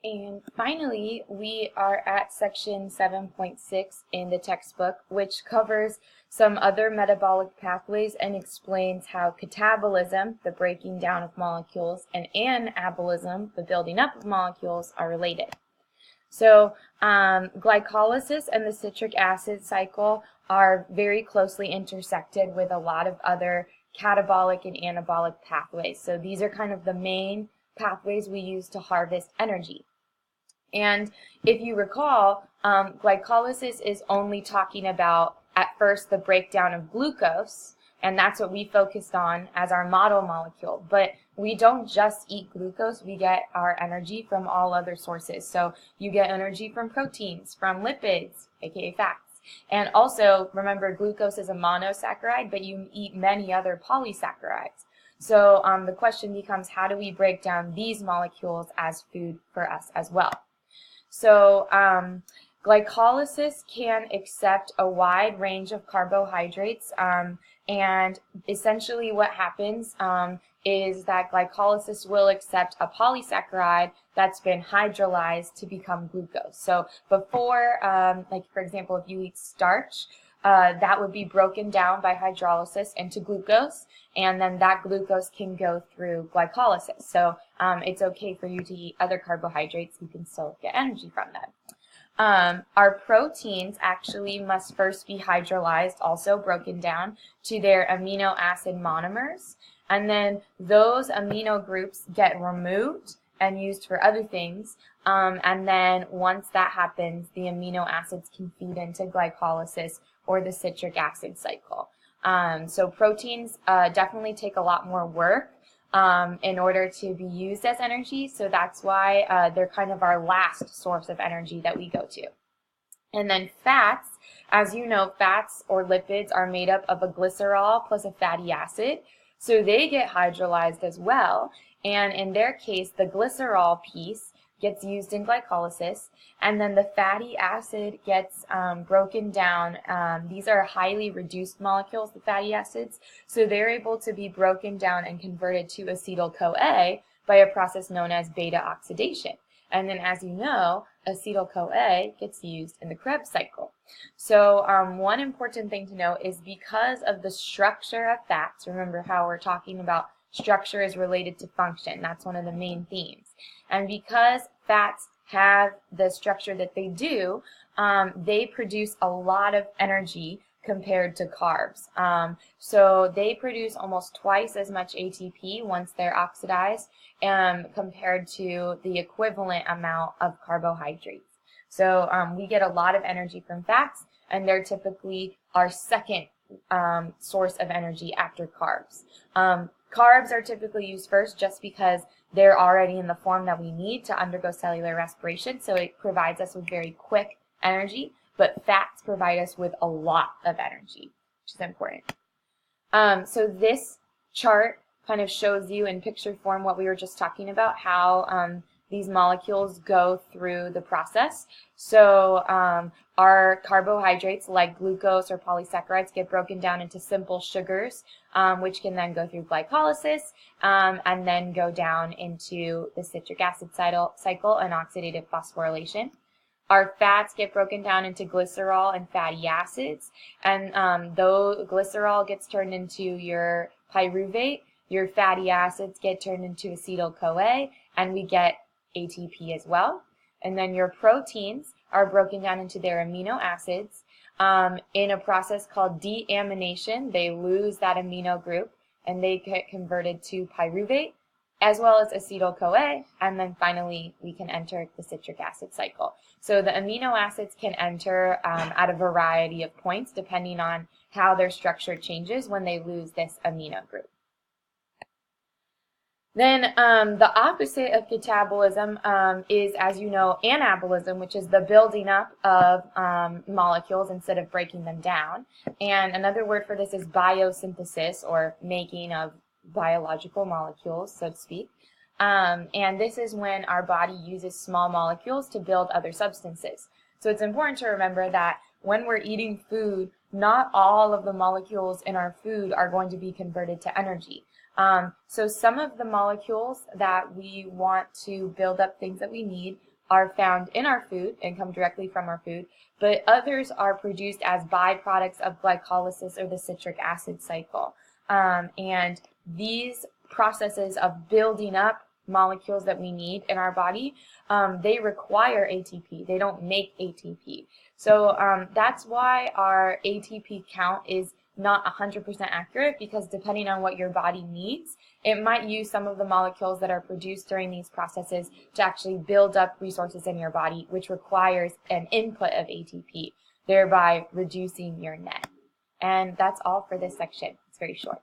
And finally, we are at section 7.6 in the textbook, which covers some other metabolic pathways and explains how catabolism, the breaking down of molecules, and anabolism, the building up of molecules, are related. So glycolysis and the citric acid cycle are very closely intersected with a lot of other catabolic and anabolic pathways. So these are kind of the main pathways we use to harvest energy. And if you recall, glycolysis is only talking about, at first, the breakdown of glucose, and that's what we focused on as our model molecule. But we don't just eat glucose, we get our energy from all other sources. So you get energy from proteins, from lipids, aka fats. And also, remember, glucose is a monosaccharide, but you eat many other polysaccharides. So the question becomes, how do we break down these molecules as food for us as well? So glycolysis can accept a wide range of carbohydrates, and essentially what happens is that glycolysis will accept a polysaccharide that's been hydrolyzed to become glucose. So before, like for example, if you eat starch, that would be broken down by hydrolysis into glucose, and then that glucose can go through glycolysis. So it's okay for you to eat other carbohydrates. You can still get energy from them. Our proteins actually must first be hydrolyzed, also broken down to their amino acid monomers, and then those amino groups get removed and used for other things, and then once that happens, the amino acids can feed into glycolysis or the citric acid cycle. So proteins definitely take a lot more work in order to be used as energy, so that's why they're kind of our last source of energy that we go to. And then fats, as you know, fats or lipids are made up of a glycerol plus a fatty acid, so they get hydrolyzed as well, and in their case, the glycerol piece gets used in glycolysis, and then the fatty acid gets broken down. These are highly reduced molecules, the fatty acids, so they're able to be broken down and converted to acetyl-CoA by a process known as beta oxidation. And then, as you know, acetyl-CoA gets used in the Krebs cycle. So one important thing to know is because of the structure of fats, remember how we're talking about structure is related to function. That's one of the main themes. And because fats have the structure that they do, they produce a lot of energy compared to carbs. So they produce almost twice as much ATP once they're oxidized compared to the equivalent amount of carbohydrates. So we get a lot of energy from fats, and they're typically our second source of energy after carbs. Carbs are typically used first just because they're already in the form that we need to undergo cellular respiration, so it provides us with very quick energy, but fats provide us with a lot of energy, which is important. So this chart kind of shows you in picture form what we were just talking about, how these molecules go through the process. So our carbohydrates like glucose or polysaccharides get broken down into simple sugars, which can then go through glycolysis and then go down into the citric acid cycle and oxidative phosphorylation. Our fats get broken down into glycerol and fatty acids, and though glycerol gets turned into your pyruvate, your fatty acids get turned into acetyl-CoA, and we get ATP as well. And then your proteins are broken down into their amino acids. In a process called deamination, they lose that amino group and they get converted to pyruvate as well as acetyl-CoA, and then finally we can enter the citric acid cycle. So the amino acids can enter at a variety of points depending on how their structure changes when they lose this amino group. Then the opposite of catabolism is, as you know, anabolism, which is the building up of molecules instead of breaking them down. And another word for this is biosynthesis, or making of biological molecules, so to speak. And this is when our body uses small molecules to build other substances. So it's important to remember that when we're eating food, not all of the molecules in our food are going to be converted to energy. So some of the molecules that we want to build up things that we need are found in our food and come directly from our food, but others are produced as byproducts of glycolysis or the citric acid cycle. And these processes of building up molecules that we need in our body, they require ATP. They don't make ATP. So that's why our ATP count is not 100% accurate, because depending on what your body needs, it might use some of the molecules that are produced during these processes to actually build up resources in your body, which requires an input of ATP, thereby reducing your net. And that's all for this section. It's very short.